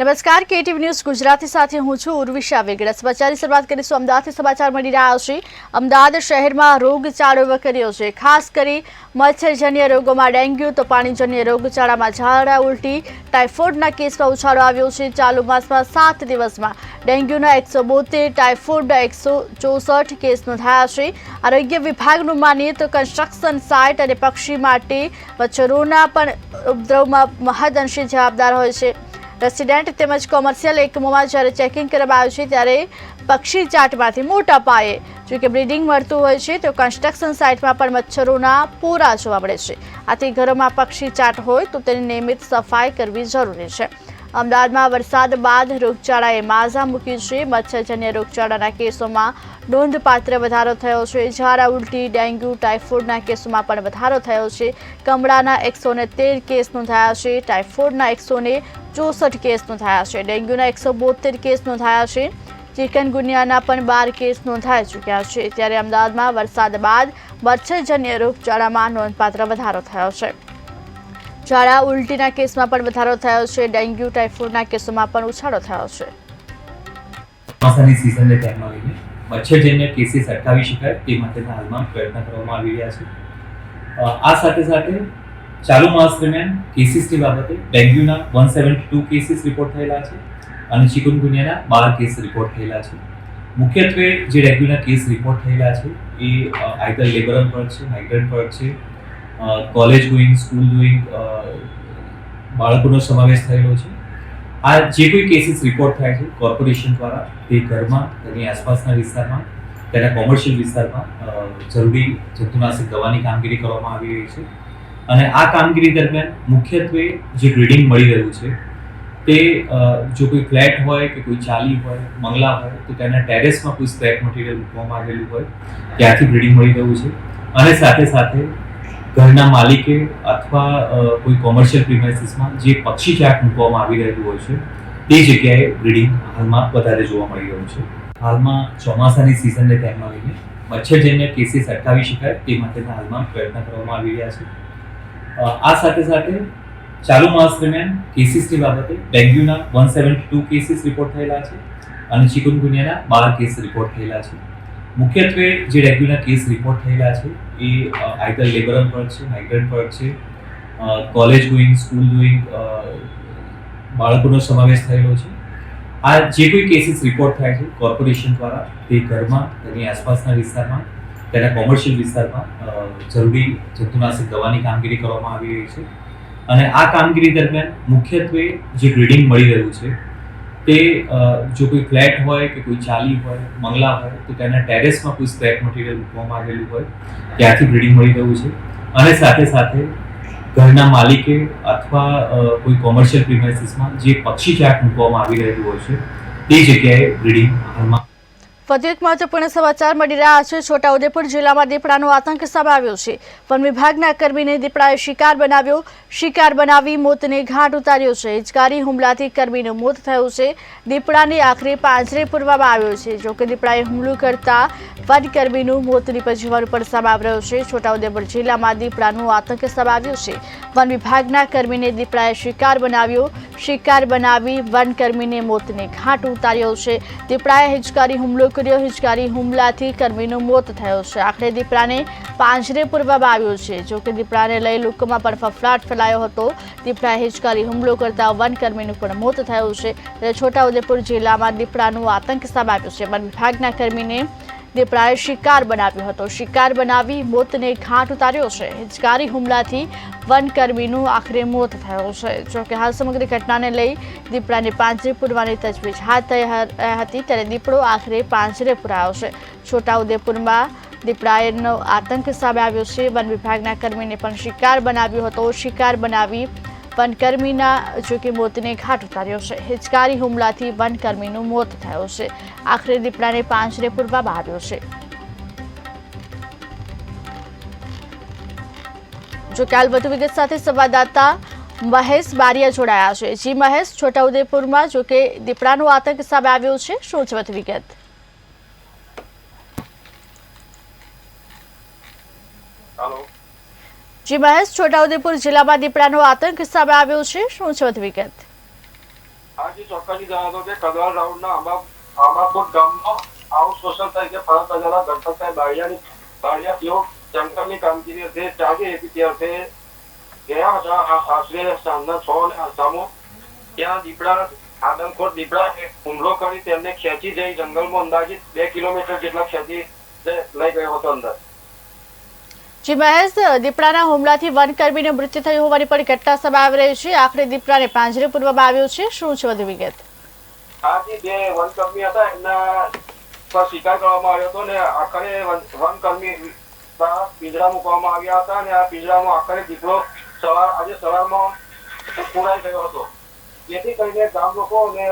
નમસ્કાર, KTV news Gujarati સાથે હું છું ઉર્વિશા વેગડા। સમાચારની શરૂઆત કરીશું અમદાવાદથી। સમાચાર મળી રહ્યા છે અમદાવાદ શહેરમાં રોગચાળો વકર્યો છે। ખાસ કરી મચ્છરજન્ય રોગોમાં ડેન્ગ્યુ તો પાણીજન્ય રોગચાળામાં ઝાડા ઉલટી ટાઇફોઇડના કેસમાં ઉછાળો આવ્યો છે। ચાલુ માસમાં 7 દિવસમાં ડેન્ગ્યુના 172, ટાઇફોઇડના 164 કેસ નોંધાયા છે। આરોગ્ય વિભાગનું માનીએ તો કન્સ્ટ્રક્શન સાઇટ અને પક્ષી માટે મચ્છરોના પણ ઉપદ્રવમાં મહદઅંશે જવાબદાર હોય છે। રેસિડેન્ટ તેમજ કોમર્શિયલ એકમોમાં જ્યારે ચેકિંગ કરવામાં આવ્યું છે ત્યારે પક્ષી ચાટમાંથી મોટા પાયે જોકે બ્રીડિંગ મળતું હોય છે તો કન્સ્ટ્રક્શન સાઇટમાં પણ મચ્છરોના પૂરા જોવા મળે છે। આથી ઘરોમાં પક્ષી ચાટ હોય તો તેની નિયમિત સફાઈ કરવી જરૂરી છે। અમદાવાદમાં વરસાદ બાદ રોગચાળાએ માઝા મૂકી છે। મચ્છરજન્ય રોગચાળાના કેસોમાં નોંધપાત્ર વધારો થયો છે। ઝાડા ઉલટી, ડેન્ગ્યુ, ટાઇફોઇડના કેસોમાં પણ વધારો થયો છે। કમળાના 113 કેસ નોંધાયા છે। ટાઇફોઇડના 164 કેસ નોંધાયા છે। ડેન્ગ્યુના 172 કેસ નોંધાયા છે। ચિકનગુનિયાના પણ 12 કેસ નોંધાઈ ચૂક્યા છે। ત્યારે અમદાવાદમાં વરસાદ બાદ મચ્છરજન્ય રોગચાળામાં નોંધપાત્ર વધારો થયો છે। ઝાડા ઉલટીના કેસમાં પણ વધારો થયો છે। ડેન્ગ્યુ, ટાઇફોઇડના કેસોમાં પણ ઉછાળો થયો છે। ચોમાસાની સિઝનને ધ્યાનમાં લઈને મચ્છરજન્ય કેસીસ અટકાવી શકાય તે માટેના હાલમાં પ્રયત્ન કરવામાં આવી રહ્યા છે। આ સાથે સાથે ચાલુ માસ દરમિયાન કેસીસની બાબતે ડેન્ગ્યુના 172 કેસીસ રિપોર્ટ થયેલા છે અને ચિકનગુનિયાના 12 કેસ રિપોર્ટ થયેલા છે। મુખ્યત્વે જે ડેન્ગ્યુના કેસ રિપોર્ટ થયેલા છે એ આઈધર લેબરલ વર્ક છે, માઇગ્રન્ટ વર્ક છે, કોલેજ ગોઈંગ, સ્કૂલ ગોઈંગ બાળકોનો સમાવેશ થયેલો છે। આ જે કોઈ કેસીસ રિપોર્ટ થાય છે કોર્પોરેશન દ્વારા તે ઘરમાં, તેની આસપાસના વિસ્તારમાં, તેના કોમર્શિયલ વિસ્તારમાં જરૂરી જંતુનાશક દવાની કામગીરી કરવામાં આવી રહી છે અને આ કામગીરી દરમિયાન મુખ્યત્વે જે બ્રીડિંગ મળી રહ્યું છે તે જો કોઈ ફ્લેટ હોય કે કોઈ ચાલી હોય, બંગલા હોય તો તેના ટેરેસમાં કોઈ સ્ક્રેપ મટીરિયલ મૂકવામાં આવેલું હોય ત્યાંથી બ્રીડિંગ મળી રહ્યું છે અને સાથે સાથે ઘરના માલિકે અથવા કોઈ કોમર્શિયલ પ્રિમાઇસીસમાં જે પક્ષી ચાટ મૂકવામાં આવી રહેલું હોય છે તે જગ્યાએ બ્રીડિંગ હાલમાં વધારે જોવા મળી રહ્યું છે। હાલમાં ચોમાસાની સિઝનને ધ્યાનમાં લઈને મચ્છરજન્ય કેસીસ અટકાવી શકાય તે માટેના હાલમાં પ્રયત્ન કરવામાં આવી રહ્યા છે। આ સાથે સાથે ચાલુ માસ દરમિયાન કેસીસની બાબતે ડેન્ગ્યુના 172 કેસીસ રિપોર્ટ થયેલા છે અને ચિકનગુનિયાના 12 કેસ રિપોર્ટ થયેલા છે। મુખ્યત્વે જે ડેન્ગ્યુના કેસ રિપોર્ટ થયેલા છે એ આઈધર લેબરલ વર્ક છે, માઇગ્રન્ટ વર્ક છે, કોલેજ ગોઈંગ, સ્કૂલ ગોઈંગ બાળકોનો સમાવેશ થયેલો છે। આ જે કોઈ કેસીસ રિપોર્ટ થાય છે કોર્પોરેશન દ્વારા તે ઘરમાં, તેની આસપાસના વિસ્તારમાં, તેના કોમર્શિયલ વિસ્તારમાં જરૂરી જંતુનાશક દવાની કામગીરી કરવામાં આવી રહી છે અને આ કામગીરી દરમિયાન મુખ્યત્વે જે બ્રીડિંગ મળી રહ્યું છે તે જો કોઈ ફ્લેટ હોય કે કોઈ ચાલી હોય, બંગલા હોય તો તેના ટેરેસમાં કોઈ સ્ક્રેપ મટીરિયલ મૂકવામાં આવેલું હોય ત્યાંથી બ્રીડિંગ મળી રહ્યું છે અને સાથે સાથે ઘરના માલિકે અથવા કોઈ કોમર્શિયલ પ્રિમાઇસીસમાં જે પક્ષી ચાટ મૂકવામાં આવી રહેલું હોય છે તે જગ્યાએ બ્રીડિંગ હાલમાં। વધુ એક મહત્વપૂર્ણ સમાચાર મળી રહ્યા છે। છોટાઉદેપુર જિલ્લામાં દીપડાનો આતંક સામે આવ્યો છે। વન વિભાગના કર્મીને દીપડાએ શિકાર બનાવ્યો, શિકાર બનાવી મોતને ઘાટ ઉતાર્યો છે। હિચકારી હુમલાથી કર્મીનું મોત થયું છે। દીપડાને આખરે પાંજરે પૂરવામાં આવ્યો છે। જોકે દીપડાએ હુમલો કરતા વનકર્મીનું મોત નીપજવાનું પણ સામે આવી રહ્યું છે। છોટાઉદેપુર જિલ્લામાં દીપડાનો આતંક સામે આવ્યો છે। વન વિભાગના કર્મીને દીપડાએ શિકાર બનાવ્યો, શિકાર બનાવી વનકર્મીને મોતને ઘાટ ઉતાર્યો છે। દીપડાએ હિચકારી હુમલો કર્યો, હિચકારી હુમલાથી કર્મીનું મોત થયું છે। આખરે દીપડાને પાંજરે પૂરવામાં આવ્યો છે। જોકે દીપડાને લઈ લોકોમાં પણ ફફડાટ ફેલાયો હતો। દીપડાએ હિચકારી હુમલો કરતા વનકર્મીનું પણ મોત થયું છે। ત્યારે છોટાઉદેપુર જિલ્લામાં દીપડાનો આતંક સામે આવ્યો છે। વન વિભાગના કર્મીને દીપડાએ શિકાર બનાવ્યો હતો, શિકાર બનાવી મોતને ઘાટ ઉતાર્યો છે। હિચકારી હુમલાથી વનકર્મીનું આખરે મોત થયું છે। જોકે હાલ સમગ્ર ઘટનાને લઈ દીપડાને પાંજરે પૂરવાની તજવીજ હાથ ધરી હતી ત્યારે દીપડો આખરે પાંજરે પૂરાયો છે। છોટાઉદેપુરમાં દીપડાનો આતંક સામે આવ્યો છે। વન વિભાગના કર્મીને પણ શિકાર બનાવ્યો હતો, શિકાર બનાવી વનકર્મીના જોકે મોતને ઘાટ ઉતાર્યો છે। હિચકારી હુમલાથી વનકર્મીનું મોત થયું છે। આખરે દીપડાને પાંજરે પૂરવામાં આવ્યો છે। જો કે હાલ વધુ વિગત સાથે સંવાદદાતા મહેશ બારિયા જોડાયા છે। જી મહેશ, છોટાઉદેપુરમાં જો કે દીપડાનો આતંક સામે આવ્યો છે, શું છે વધુ વિગત? જી મહેશ, છોટાઉદેપુર જિલ્લામાં દીપડાનો આતંક સામે આવ્યો છે, શું છે વધુ વિગત? આજે ચોક્કસથી જણાવ્યું કે કદવાલ રાઉન્ડના આંબાપુર ગામમાં આઉટ સોશિયલ તરીકે ફરજ બજાવતા ગણપતભાઈ બાળિયા તેઓ જંગલની કામગીરી અર્થે ચાલી હતી તે અર્થે ગયા હતા. આશરે સાંજના 6 ને અરસામાં ત્યાં દીપડા આદમખોર દીપડાએ હુમલો કરી તેમને ખેંચી જઈ જંગલમાં અંદાજિત 2 કિલોમીટર જેટલા ખેંચી લઈ ગયો હતો અંદર. જી મહેશ, દીપડાના હુમલાથી વનકર્મીનું મૃત્યુ થયું હોવાની પણ ઘટના સામે આવી રહી છે. આખરે દીપડાને પાંજરે પૂરવામાં આવ્યો છે. શું છે વધુ વિગત? આજે જે વનકર્મી હતા એમના પર શિકાર કરવામાં આવ્યો હતો ને આખરે વનકર્મી પિંજરા મૂકવામાં આવ્યા હતા અને આ પિંજરામાં આખરે દીપડો આજે સવારમાં પુરાઈ ગયો હતો. જેથી કરીને ગામ લોકો અને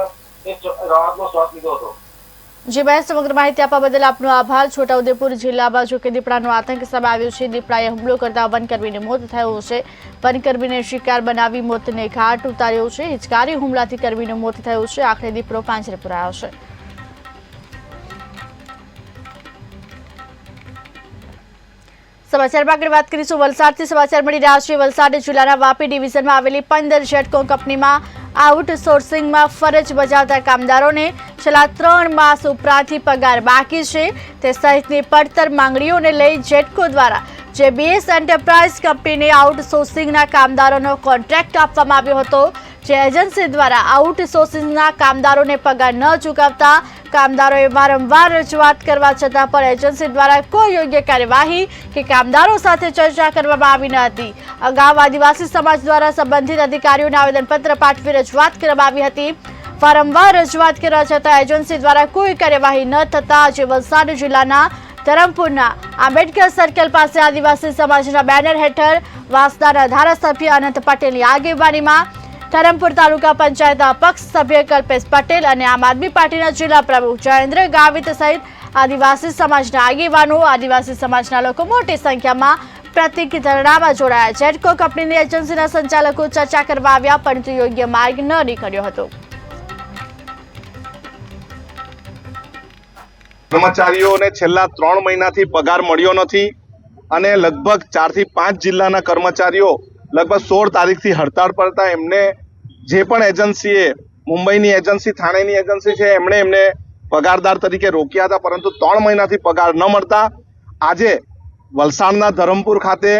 રાહતનો શ્વાસ લીધો હતો. જી મહેશ, સમગ્ર માહિતી આપવા બદલ આપનો આભાર. છોટાઉદેપુર જિલ્લામાં જો કે દીપડાનો આતંક સામે આવ્યો છે. દીપડાએ હુમલો કરતા વનકર્મીને મોત થયું છે. વનકર્મીને શિકાર બનાવી મોતને ઘાટ ઉતાર્યો છે. હિચકારી હુમલાથી કર્મીનું મોત થયું છે. આખરે દીપડો પાંજરે પુરાયો છે. સમાચારમાં આગળ વાત કરીશું. વલસાડથી સમાચાર મળી રહ્યા છે. વલસાડ જિલ્લાના વાપી ડિવિઝનમાં આવેલી 15 જેટકો કંપનીમાં આઉટસોર્સિંગમાં ફરજ બજાવતા કામદારોને છેલ્લા 3 માસ ઉપરાંતથી પગાર બાકી છે તે સહિતની પડતર માંગણીઓને લઈ જેટકો દ્વારા જેબીએસ એન્ટરપ્રાઇઝ કંપનીને આઉટસોર્સિંગના કામદારોનો કોન્ટ્રાક્ટ આપવામાં આવ્યો હતો. જે એજન્સી દ્વારા આઉટસોર્સિંગના કામદારોને પગાર ન ચૂકવતા કામદારોએ વારંવાર રજૂઆત કરવા છતાં પણ એજન્સી દ્વારા કોઈ યોગ્ય કાર્યવાહી કે કામદારો સાથે ચર્ચા કરવામાં આવી ન હતી. અગાઉ આદિવાસી સમાજ દ્વારા સંબંધિત અધિકારીઓને આવેદનપત્ર પાઠવી રજૂઆત કરવામાં આવી હતી. વારંવાર રજૂઆત કરવા છતાં એજન્સી દ્વારા કોઈ કાર્યવાહી ન થતા આજે વલસાડ જિલ્લાના ધરમપુરના આંબેડકર સર્કલ પાસે આદિવાસી સમાજના બેનર હેઠળ વાંસદાના ધારાસભ્ય અનંત પટેલની આગેવાનીમાં ધરમપુર તાલુકા પંચાયત અપક્ષ સભ્ય કલ્પેશ પટેલ અને આમ આદમી પાર્ટીના જિલ્લા પ્રમુખ જયેન્દ્ર ગાવિત સહિત આદિવાસી સમાજના આગેવાનો આદિવાસી સમાજના લોકો મોટી સંખ્યામાં પ્રતિક ધરણામાં જોડાયા. જેટકો કંપનીની એજન્સીના સંચાલકો ચર્ચા કરવા આવ્યા પરંતુ યોગ્ય માર્ગ ન નીકળ્યો હતો. કર્મચારીઓને છેલ્લા 3 મહિનાથી પગાર મળ્યો નથી અને લગભગ 4 થી 5 જિલ્લાના કર્મચારીઓ લગભગ 16 તારીખથી હડતાળ પર હતા. એમને જે પણ એજન્સીએ મુંબઈની એજન્સી થાણેની એજન્સી છે એમને પગારદાર તરીકે રોક્યા હતા પરંતુ 3 મહિનાથી પગાર ન મળતા આજે વલસાડના ધરમપુર ખાતે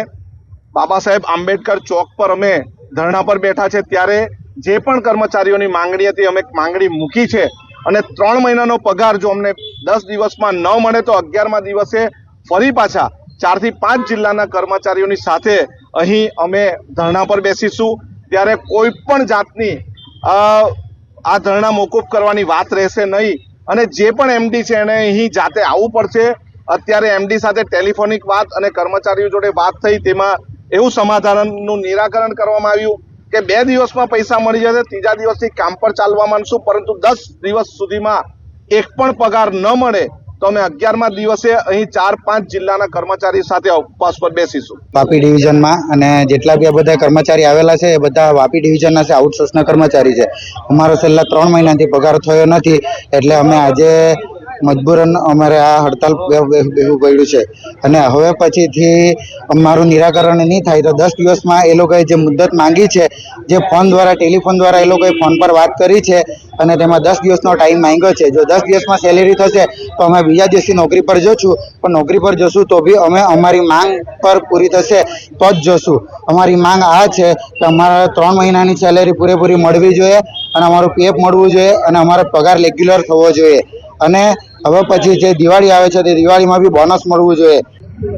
બાબા સાહેબ આંબેડકર ચોક પર અમે ધરણા પર બેઠા છે. ત્યારે જે પણ કર્મચારીઓની માંગણી હતી અમે માંગણી મૂકી છે અને 3 મહિનાનો પગાર જો અમને 10 દિવસમાં ન મળે તો 11મા દિવસે ફરી પાછા 4 થી 5 જિલ્લાના કર્મચારીઓની સાથે અહીં અમે ધરણા પર બેસીશું. ત્યારે કોઈ પણ જાતની આ ધરણા મોકૂફ કરવાની વાત રહેશે નહીં અને જે પણ એમડી છે એને અહીં જાતે આવવું પડશે. અત્યારે એમડી સાથે ટેલિફોનિક વાત અને કર્મચારીઓ જોડે વાત થઈ તેમાં એવું સમાધાનનું નિરાકરણ કરવામાં આવ્યું કે 2 દિવસમાં પૈસા મળી જશે, 3જા દિવસથી કામ પર ચાલવા માંડશું પરંતુ 10 દિવસ સુધીમાં એક પણ પગાર ન મળે તો અમે 11મા દિવસે અહીં 4-5 જિલ્લાના કર્મચારી સાથે ઉપવાસ પર બેસીશું. વાપી ડિવિઝનમાં અને જેટલા બી બધા કર્મચારી આવેલા છે એ બધા વાપી ડિવિઝનના છે, આઉટસોર્સના કર્મચારી છે. અમારો છેલ્લા 3 મહિનાથી પગાર થયો નથી એટલે અમે આજે મજબૂરન અમારે આ હડતાલ બેસવું પડ્યું છે અને હવે પછીથી અમારું નિરાકરણ નહીં થાય તો 10 દિવસમાં એ લોકોએ જે મુદ્દત માંગી છે, જે ફોન દ્વારા ટેલિફોન દ્વારા એ લોકોએ ફોન પર વાત કરી છે અને તેમાં 10 દિવસનો ટાઈમ માંગ્યો છે. જો 10 દિવસમાં સેલેરી થશે તો અમે બીજા દિવસથી નોકરી પર જશું, પણ નોકરી પર જશું તો બી અમે અમારી માંગ પર પૂરી થશે તો જ જશું. અમારી માંગ આ છે કે અમારે 3 મહિનાની સેલેરી પૂરેપૂરી મળવી જોઈએ અને અમારું પીએફ મળવું જોઈએ અને અમારો પગાર રેગ્યુલર થવો જોઈએ અને હવે પછી જે દિવાળી આવે છે તે દિવાળીમાં બી બોનસ મળવું જોઈએ.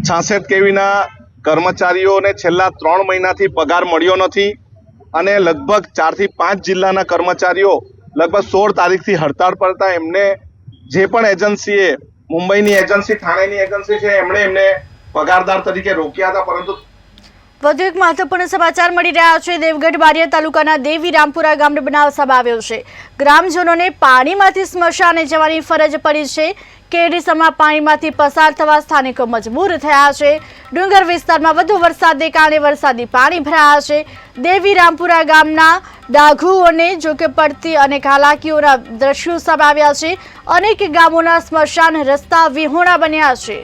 66 કેવીના કર્મચારીઓને છેલ્લા 3 મહિનાથી પગાર મળ્યો નથી અને લગભગ 4 થી 5 જિલ્લાના કર્મચારીઓ લગભગ 16 તારીખથી હડતાળ પર હતા. એમને જે પણ એજન્સીએ મુંબઈની એજન્સી થાણેની એજન્સી છે એમને પગારદાર તરીકે રોક્યા હતા પરંતુ વધુ એક મહત્વપૂર્ણ સમાચાર મળી રહ્યા છે. દેવગઢ બારિયા તાલુકાના દેવી રામપુરા ગામનો બનાવ સામે આવ્યો છે. ગ્રામજનોને પાણીમાંથી સ્મશાને જવાની ફરજ પડી છે. કેરીસમાં પાણીમાંથી પસાર થવા સ્થાનિકો મજબૂર થયા છે. ડુંગર વિસ્તારમાં વધુ વરસાદને કારણે વરસાદી પાણી ભરાયા છે. દેવી રામપુરા ગામના ડાઘુઓને જોકે પડતી અનેક હાલાકીઓના દ્રશ્યો સામે આવ્યા છે. અનેક ગામોના સ્મશાન રસ્તા વિહોણા બન્યા છે.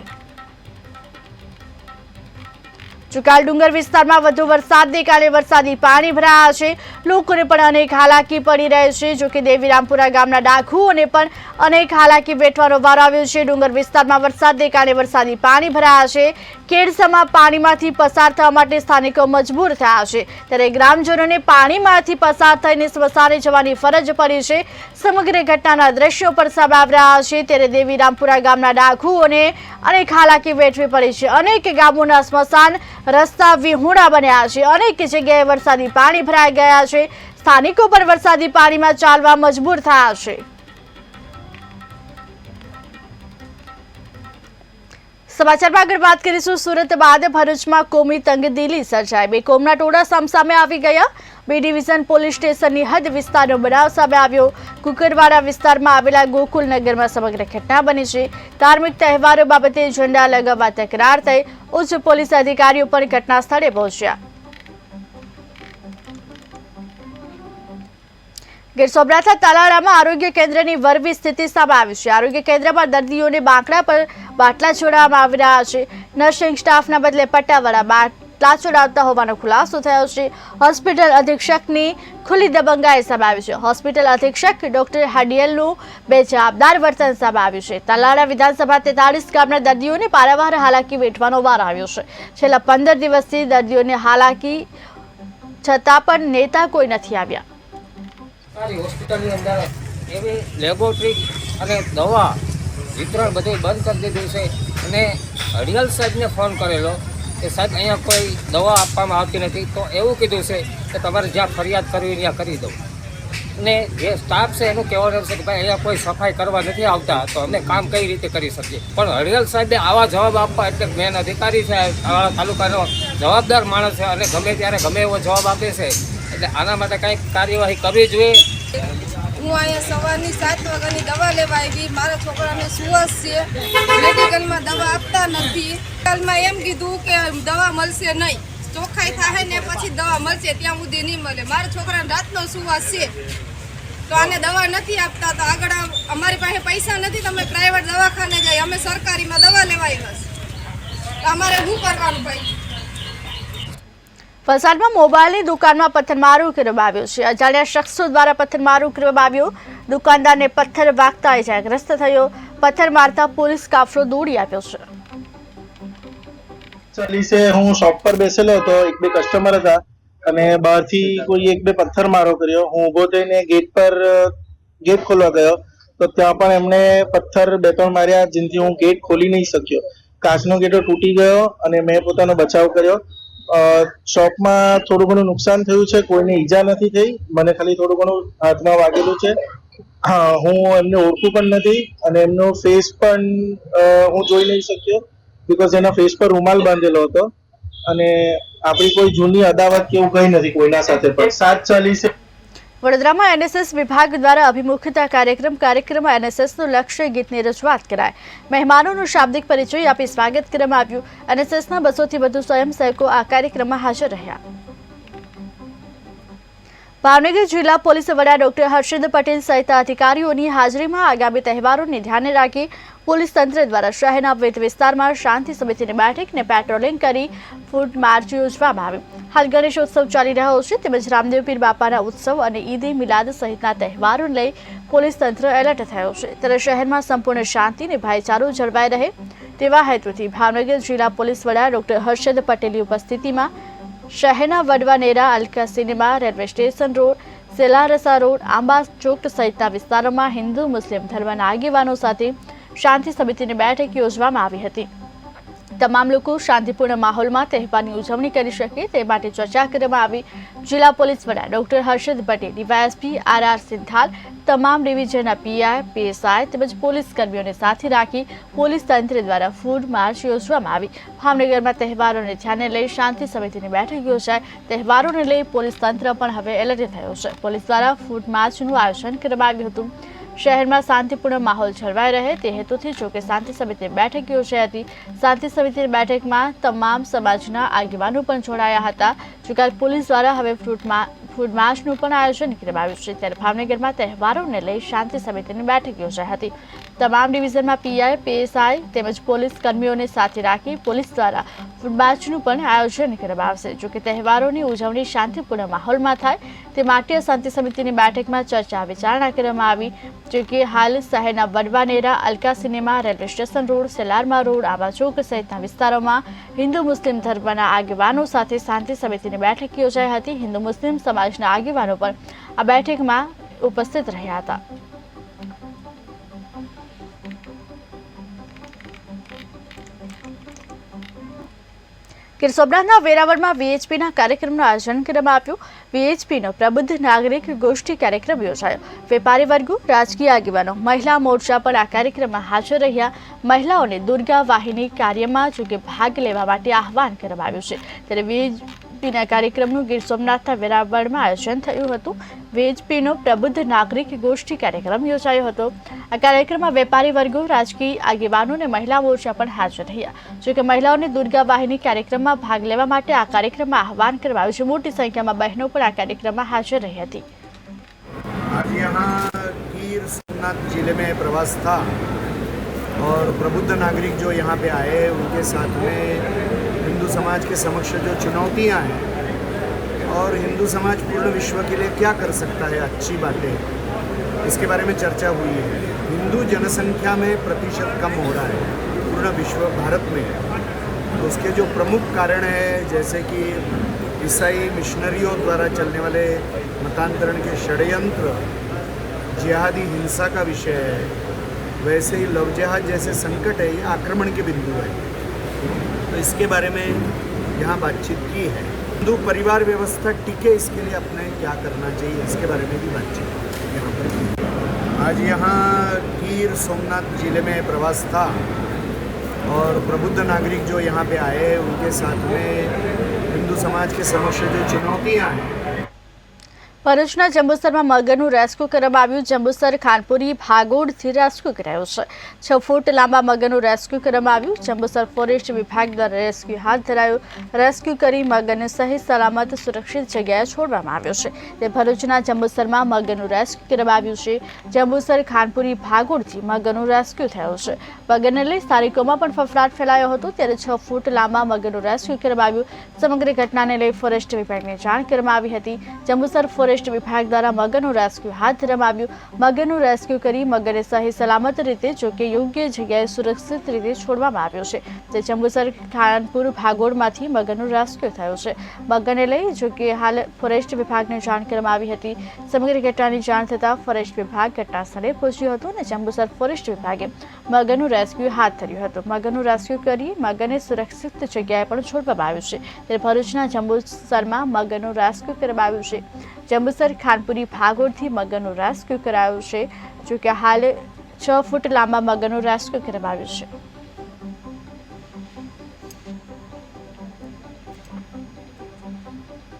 ચુકાલ ડુંગર વિસ્તારમાં વધુ વરસાદને કારણે વરસાદી પાણી ભરાયા છે. લોકોને પણ અનેક હાલાકી પડી રહી છે. જોકે દેવીરામપુરા ગામના ડાઘુઓને પણ અનેક હાલાકી વેઠવાનો વારો આવ્યો છે. ડુંગર વિસ્તારમાં વરસાદને કારણે વરસાદી પાણી ભરાયા છે. કેડસમાં પાણીમાંથી પસાર થવા માટે સ્થાનિકો મજબૂર થયા છે, ત્યારે ગ્રામજનોને પાણીમાંથી પસાર થઈને સ્મશાને જવાની ફરજ પડી છે. સમગ્ર ઘટનાના દ્રશ્યો પર સામે આવી રહ્યા છે. ત્યારે દેવીરામપુરા ગામના ડાઘુઓને અનેક હાલાકી વેઠવી પડી છે. અનેક ગામોના સ્મશાન રસ્તા વિહોણા બન્યા છે. અનેક જગ્યાએ વરસાદી પાણી ભરાઈ ગયા છે. સ્થાનિકો પણ વરસાદી પાણીમાં ચાલવા મજબૂર થયા છે. સમાચારમાં આગળ વાત કરીશું. સુરત બાદ ભરૂચમાં કોમી તંગદિલી સર્જાઈ. બે કોમના ટોળા સામસામે આવી ગયા. બી ડિવિઝન પોલીસ સ્ટેશનની હદ વિસ્તારનો બનાવ સામે આવ્યો. કુકરવાડા વિસ્તારમાં આવેલા ગોકુલનગરમાં સમગ્ર ઘટના બની છે. ધાર્મિક તહેવારો બાબતે ઝંડા લગાવવા તકરાર થઈ. ઉચ્ચ પોલીસ અધિકારીઓ પણ ઘટના સ્થળે પહોંચ્યા. ગીર સોમનાથના તાલાળામાં આરોગ્ય કેન્દ્રની વરવી સ્થિતિ સામે આવી છે. આરોગ્ય કેન્દ્રમાં દર્દીઓને બાંકડા પર બાટલા છોડાવવામાં આવી રહ્યા છે. નર્સિંગ સ્ટાફના બદલે પટ્ટાવાળા બાટલા છોડાવતા હોવાનો ખુલાસો થયો છે. હોસ્પિટલ અધિક્ષકની ખુલ્લી દબંગાઈ સામે આવી છે. હોસ્પિટલ અધિક્ષક ડોક્ટર હાડિયલનું બેજવાબદાર વર્તન સામે આવ્યું છે. તાલાળા વિધાનસભા 43 ગામના દર્દીઓને પારાવાર હાલાકી વેઠવાનો વારો આવ્યો છે. છેલ્લા 15 દિવસથી દર્દીઓને હાલાકી છતાં પણ નેતા કોઈ નથી આવ્યા. હોસ્પિટલની અંદર એવી લેબોરેટરી અને દવા વિતરણ બધું બંધ કરી દીધું છે. અને હડિયાલ સાહેબને ફોન કરેલો કે સાહેબ અહીંયા કોઈ દવા આપવામાં આવતી નથી. તો એવું કીધું છે કે તમારે જ્યાં ફરિયાદ કરવી ત્યાં કરી દઉં. અને જે સ્ટાફ છે એનું કહેવાનું છે કે ભાઈ અહીંયા કોઈ સફાઈ કરવા નથી આવતા, તો અમે કામ કઈ રીતે કરી શકીએ. પણ હડિયાલ સાહેબે આવા જવાબ આપવા, એટલે મેન અધિકારી છે આ તાલુકાનો જવાબદાર માણસ છે અને ગમે ત્યારે ગમે એવો જવાબ આપે છે. એટલે આના માટે કંઈક કાર્યવાહી કરવી જોઈએ. હું અહીંયા સવારની 7 વાગ્યાની દવા લેવા આવી. મારા છોકરાને સુવાસ છે, મેડિકલમાં દવા આપતા નથી. મેડિકલમાં એમ કીધું કે દવા મળશે નહીં, ચોખ્ખાઈ થાય ને પછી દવા મળશે, ત્યાં સુધી નહીં મળે. મારા છોકરાને રાતનો સુવાસ છે તો આને દવા નથી આપતા. તો આગળ અમારી પાસે પૈસા નથી, તમે પ્રાઇવેટ દવાખાને જાય, અમે સરકારીમાં દવા લેવા આવ્યા છે. અમારે શું કરવાનું ભાઈ? વલસાડમાં મોબાઈલની દુકાનમાં પથ્થરમારો કરવામાં આવ્યો છે. અજાણ્યા શખ્સો દ્વારા પથ્થરમારો કરવામાં આવ્યો. દુકાનદારને પથ્થર વાગતા ઇજાગ્રસ્ત થયો. પથ્થર મારતા પોલીસ કાફલો દોડી આવ્યો છે. ચાલીસે હું શોપ પર બેસેલો હતો. એક બે કસ્ટમર હતા અને બહારથી કોઈ એક બે પથ્થર મારો કર્યો. હું ઊભો થઈને ગેટ ખોલવા ગયો તો ત્યાં પણ એમણે પથ્થર 2-3 માર્યા, જેનાથી હું ગેટ ખોલી નહીં શક્યો. કાચનો ગેટો તૂટી ગયો અને મેં પોતાનો બચાવ કર્યો. શોપમાં થોડું ઘણું નુકસાન થયું છે, કોઈને ઈજા નથી થઈ. મને ખાલી થોડું ઘણું હાથમાં વાગેલું છે. હા, હું એમને ઓળખું પણ નથી અને એમનો ફેસ પણ હું જોઈ નહીં શક્યો, બીકોઝ એના ફેસ પર રૂમાલ બાંધેલો હતો. અને આપણી કોઈ જૂની અદાવત કે એવું કંઈ નથી કોઈના સાથે. પણ 7:40 વડોદરામાં એનએસએસ વિભાગ દ્વારા અભિમુખતા કાર્યક્રમમાં એનએસએસનું લક્ષ્ય ગીતની રજૂઆત કરાઈ. મહેમાનોનું શાબ્દિક પરિચય આપી સ્વાગત કરવામાં આવ્યું. એનએસએસના 200થી વધુ સ્વયંસેવકો આ કાર્યક્રમમાં હાજર રહ્યા. ભાવનગર જિલ્લા પોલીસ વડા ડોક્ટર હર્ષદ પટેલ સહિત અધિકારીઓની હાજરીમાં આગામી તહેવારોને ધ્યાને રાખી પોલીસ તંત્ર દ્વારા શહેરના વિવિધ વિસ્તારમાં શાંતિ સમિતિની બેઠકને પેટ્રોલિંગ કરી ફૂડ માર્ચ યોજવામાં આવી. હાલ ગણેશોત્સવ ચાલી રહ્યો છે, તેમજ રામદેવ પીર બાપાના ઉત્સવ અને ઈદ એ મિલાદ સહિતના તહેવારોને લઈ પોલીસ તંત્ર એલર્ટ થયો છે. ત્યારે શહેરમાં સંપૂર્ણ શાંતિ અને ભાઈચારો જળવાઈ રહે તેવા હેતુથી ભાવનગર જિલ્લા પોલીસ વડા ડોક્ટર હર્ષદ પટેલની ઉપસ્થિતિમાં શહેરના Vadvanera, Alka cinema, railway station road, Selarsa road, Amba Chowk સહિતના વિસ્તારોમાં હિન્દુ મુસ્લિમ ધર્મના આગેવાનો સાથે શાંતિ સમિતિની બેઠક યોજવામાં આવી હતી. તમામ લોકો શાંતિપૂર્ણ માહોલમાં તહેવારની ઉજવણી કરી શકે તે માટે ચર્ચા કરવામાં આવી. જિલ્લા પોલીસ વડા doctor Harshad Patel, DYSP R Sindhal, તમામ ડિવિઝનના પીઆઈ, પીએસઆઈ તેમજ પોલીસ કર્મીઓને સાથે રાખી પોલીસ તંત્ર દ્વારા ફૂડ માર્ચ યોજવામાં આવી. ભાવનગરમાં તહેવારોને ધ્યાને લઈ શાંતિ સમિતિની બેઠક યોજાઈ. તહેવારોને લઈ પોલીસ તંત્ર પણ હવે એલર્ટ થયો છે. પોલીસ દ્વારા ફૂડ માર્ચનું આયોજન કરવામાં આવ્યું હતું. શહેરમાં શાંતિપૂર્ણ માહોલ જળવાઈ રહે તે હેતુથી જોકે શાંતિ સમિતિની બેઠક યોજાઈ હતી. શાંતિ સમિતિની બેઠકમાં તમામ સમાજના આગેવાનો પણ જોડાયા હતા. જોકે પોલીસ દ્વારા હવે ફૂડ માર્ચનું પણ આયોજન કરવામાં આવ્યું છે. ત્યારે ભાવનગરમાં તહેવારોને લઈ શાંતિ સમિતિની બેઠક યોજાઈ હતી. તમામ ડિવિઝનમાં પીઆઈ, પીએસઆઈ તેમજ પોલીસ કર્મીઓને સાથે રાખી પોલીસ દ્વારા ફૂટબાચનું પણ આયોજન કરવામાં આવશે. જોકે તહેવારોની ઉજવણી શાંતિપૂર્ણ માહોલમાં થાય તે માટે શાંતિ સમિતિની બેઠકમાં ચર્ચા વિચારણા કરવામાં આવી. જોકે હાલ શહેરના Vadvanera, Alka cinema, railway station road, Selarma road, Amba Chowk સહિતના વિસ્તારોમાં હિન્દુ મુસ્લિમ ધર્મના આગેવાનો સાથે શાંતિ સમિતિની બેઠક યોજાઈ હતી. હિન્દુ મુસ્લિમ સમાજના આગેવાનો પણ આ બેઠકમાં ઉપસ્થિત રહ્યા હતા. ગીર સોમનાથના વેરાવળમાં VHPના કાર્યક્રમનું આયોજન કરવામાં આવ્યું. VHPનો પ્રબુદ્ધ નાગરિક ગોષ્ઠી કાર્યક્રમ યોજાયો. વેપારી વર્ગો, રાજકીય આગેવાનો, મહિલા મોરચા પર આ કાર્યક્રમમાં હાજર રહ્યા. મહિલાઓને દુર્ગા વાહિની કાર્યમાં જોકે ભાગ લેવા માટે આહવાન કરવામાં આવ્યું છે. ત્યારે VHPના કાર્યક્રમનું ગીર સોમનાથના વેરાવળમાં આયોજન થયું હતું. VHPનો પ્રબુદ્ધ નાગરિક ગોષ્ઠી કાર્યક્રમ યોજાયો હતો. આ કાર્યક્રમમાં વેપારી વર્ગો, રાજકીય આગેવાનો અને મહિલા મોરચા પણ હાજર રહ્યા. જોકે મહિલાઓને દુર્ગા વાહિની કાર્યક્રમમાં ભાગ લેવા માટે આ કાર્યક્રમમાં આહવાન કરવામાં આવ્યું છે. મોટી સંખ્યામાં બહેનો પણ આ કાર્યક્રમમાં હાજર રહી હતી. आज यहाँ गिर सोमनाथ जिले में प्रवास था और प्रबुद्ध नागरिक जो यहाँ पे आए उनके साथ में हिंदू समाज के समक्ष जो चुनौतियाँ हैं और हिंदू समाज पूर्ण विश्व के लिए क्या कर सकता है, अच्छी बातें, इसके बारे में चर्चा हुई है. हिंदू जनसंख्या में प्रतिशत कम हो रहा है पूर्ण विश्व भारत में. तो उसके जो प्रमुख कारण है जैसे कि ईसाई मिशनरियों द्वारा चलने वाले मतांतरण के षड्यंत्र, जिहादी हिंसा का विषय है, वैसे ही लव जिहाद जैसे संकट है, ये आक्रमण के बिंदु है. तो इसके बारे में यहाँ बातचीत की है. हिंदू परिवार व्यवस्था टिके इसके लिए अपने क्या करना चाहिए, इसके बारे में भी बातचीत यहाँ पर की. आज यहाँ गिर सोमनाथ जिले में प्रवास था और प्रबुद्ध नागरिक जो यहाँ पे आए उनके साथ में हिंदू समाज के समक्ष जो चुनौतियाँ हैं. ભરૂચના જંબુસરમાં મગરનું રેસ્ક્યુ કરવામાં આવ્યું. જંબુસર ખાનપુરી ભાગોળથી રેસ્ક્યુ કરાયું છે. 6 ફૂટ લાંબા મગરનું રેસ્ક્યુ કરવામાં આવ્યું. જંબુસર ફોરેસ્ટ વિભાગ દ્વારા રેસ્ક્યુ હાથ ધરાયું. રેસ્ક્યુ કરી મગરને સહી સલામત સુરક્ષિત જગ્યાએ છોડવામાં આવ્યો છે. તે ભરૂચના જંબુસરમાં મગરનું રેસ્ક્યુ કરવામાં આવ્યું છે. જંબુસર ખાનપુરી ભાગોળથી મગરનું રેસ્ક્યુ થયું છે. મગરને લઈ સ્થાનિકોમાં પણ ફફડાટ ફેલાયો હતો. ત્યારે 6 ફૂટ લાંબા મગરનું રેસ્ક્યુ કરવામાં આવ્યું. સમગ્ર ઘટનાને લઈ ફોરેસ્ટ વિભાગને જાણ કરવામાં આવી હતી. જંબુસર ફોરેસ્ટ વિભાગ દ્વારા મગરનું રેસ્ક્યુ હાથ ધરવામાં આવ્યું. મગરનું રેસ્ક્યુ કરી મગરને સહી સલામત રીતે જોકે યોગ્ય જગ્યાએ સુરક્ષિત રીતે છોડવામાં આવ્યો છે. તે જંબુસર ખાનપુર ભાગોળમાંથી મગરનું રેસ્ક્યુ થયું છે. મગરને લઈ જોકે હાલ ફોરેસ્ટ વિભાગને જાણ કરવામાં આવી હતી. સમગ્ર ઘટનાની જાણ થતાં ફોરેસ્ટ વિભાગ ઘટના સ્થળે પહોંચ્યું હતું અને જંબુસર ફોરેસ્ટ વિભાગે મગરનું રેસ્ક્યુ હાથ ધર્યું હતું. મગરનું રેસ્ક્યુ કરી મગરને સુરક્ષિત જગ્યાએ પણ છોડવામાં આવ્યું છે. ત્યારે ભરૂચના જંબુસરમાં મગરનું રેસ્ક્યુ કરવામાં આવ્યું છે. જંબુસર ખાનપુરી ભાગોળથી મગરનું રેસ્ક્યુ કરાયું છે. જોકે હાલ 6 ફૂટ લાંબા મગરનું રેસ્ક્યુ કરવામાં આવ્યું છે.